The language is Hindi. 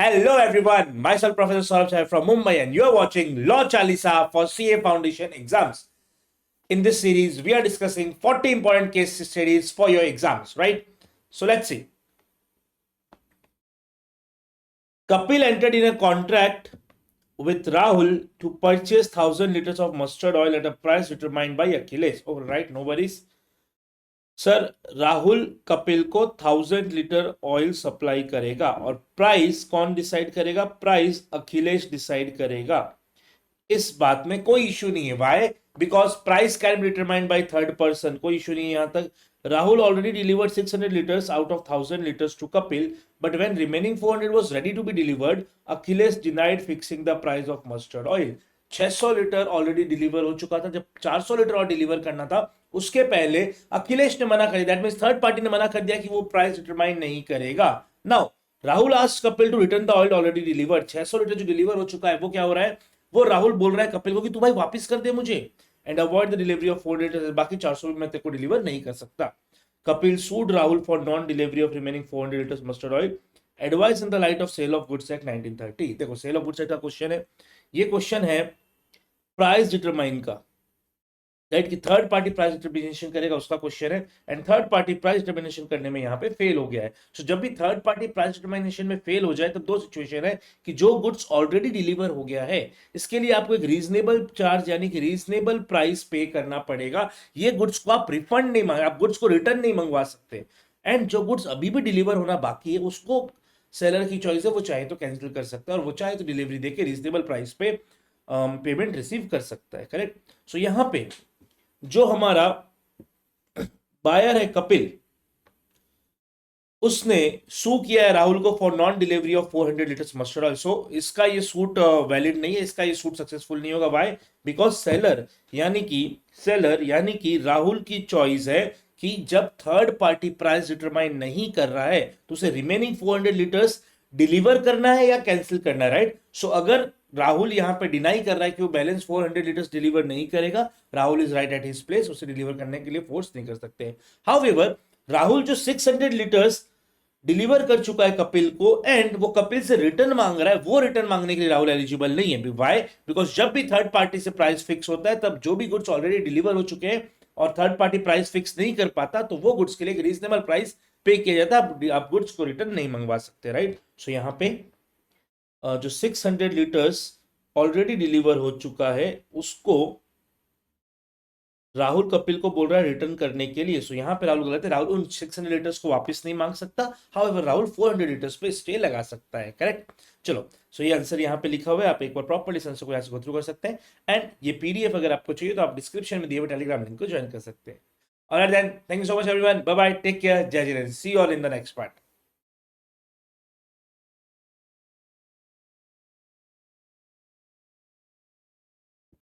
Hello everyone, myself Professor Saurabh Chai from Mumbai and you are watching Law Chalisa for CA Foundation exams. In this series, we are discussing 40 important case studies for your exams, right? So let's see. Kapil entered in a contract with Rahul to purchase 1000 liters of mustard oil at a price determined by Achilles. Oh, right, no worries. Sir Rahul Kapil को 1000 लीटर ऑयल सप्लाई करेगा और प्राइस कौन डिसाइड करेगा? प्राइस अखिलेश डिसाइड करेगा. इस बात में कोई इश्यू नहीं है. Why? Because price can be determined by third person. कोई इश्यू नहीं है यहां तक. Rahul already delivered 600 liters out of 1000 liters to Kapil, but when remaining 400 was ready to be delivered, Achilles denied fixing the price of mustard oil. 600 litre already deliver हो चुका था. जब 400 लीटर और डिलीवर करना था उसके पहले अखिलेश ने मना कर दिया. दैट मींस थर्ड पार्टी ने मना कर दिया कि वो प्राइस डिटरमाइन नहीं करेगा. Now Rahul asked Kapil to return the oil already delivered. 600 litre जो डिलीवर हो चुका है वो क्या हो रहा है? वो राहुल बोल रहा है कपिल को कि तू भाई वापस कर दे मुझे and avoid the delivery of 400 litre. बाकी 400 मैं तेरे को डिलीवर नहीं कर सकता. Kapil Sood Rahul for non delivery of remaining 400 litres mustard oil. Advice in the light of sale of goods act 1930. देखो सेल ऑफ गुड्स एक्ट का क्वेश्चन है. ये क्वेश्चन है प्राइस डिटरमाइन का, राइट, कि थर्ड पार्टी प्राइस डिटरमिनेशन करेगा उसका क्वेश्चन है. And third party price determination करने में यहाँ पे फेल हो गया है. सो जब भी थर्ड पार्टी प्राइस डिटरमिनेशन में फेल हो जाए तब दो सिचुएशन है कि जो गुड्स ऑलरेडी डिलीवर हो गया है इसके लिए आपको एक रीजनेबल चार्ज यानी कि रीजनेबल प्राइस पे करना पड़ेगा. ये गुड्स को आप रिफंड नहीं मांग, आप गुड्स को रिटर्न नहीं मंगवा सकते. एंड जो गुड्स अभी भी डिलीवर होना बाकी है उसको सेलर की चॉइस है, वो चाहे तो कैंसिल कर सकता है और वो चाहे तो डिलीवरी देके रीजनेबल प्राइस पे पेमेंट रिसीव कर सकता है. करेक्ट. सो यहाँ पे जो हमारा बायर है कपिल, उसने सू किया है राहुल को for non delivery of 400 litres mustard oil. So इसका ये सूट वैलिड नहीं है, इसका ये सूट सक्सेसफुल नहीं होगा. व्हाई? बिकॉज सेलर यानी कि राहुल की चॉइस है कि जब थर्ड पार्टी प्राइस डिटरमाइन नहीं कर रहा है तो उसे रिमेनिंग 400 लीटर्स डिलीवर करना है या कैंसिल करना है, राइट. सो अगर राहुल यहां पे डिनाई कर रहा है कि वो बैलेंस 400 लीटर्स डिलीवर नहीं करेगा, Rahul is right at his place. उसे डिलीवर करने के लिए फोर्स नहीं कर सकते. हाउएवर राहुल जो 600 लीटर्स डिलीवर कर चुका है कपिल को एंड वो कपिल से रिटर्न मांग रहा है, वो रिटर्न मांगने के लिए राहुल एलिजिबल नहीं है. व्हाई? बिकॉज जब भी थर्ड पार्टी से प्राइस फिक्स होता है तब जो भी गुड्स ऑलरेडी डिलीवर हो चुके हैं और थर्ड पार्टी प्राइस फिक्स नहीं कर पाता तो वो गुड्स के लिए रीजनेबल प्राइस पे किया जाता है. आप गुड्स को रिटर्न नहीं मंगवा सकते, राइट. सो यहाँ पे जो 600 लीटर्स ऑलरेडी डिलीवर हो चुका है उसको राहुल कपिल को बोल रहा है रिटर्न करने के लिए. सो यहाँ पे राहुल गलत है. राहुल उन 600 लीटर्स को वापस नहीं मांग सकता. हाउएवर राहुल 400 लीटर्स पे स्टे लगा सकता है. करेक्ट. चलो, सो ये आंसर यहाँ पे लिखा हुआ है. आप एक बार प्रॉपर्ली आंसर को यहाँ से गो थ्रू कर सकते हैं. एंड ये पीडीएफ अगर आपको चाहिए तो आप डिस्क्रिप्शन में दिए हुए टेलीग्राम लिंक को ज्वाइन कर सकते हैं. Alright then, thank you so much everyone. Bye bye, take care, जय जय. See you all in the next part.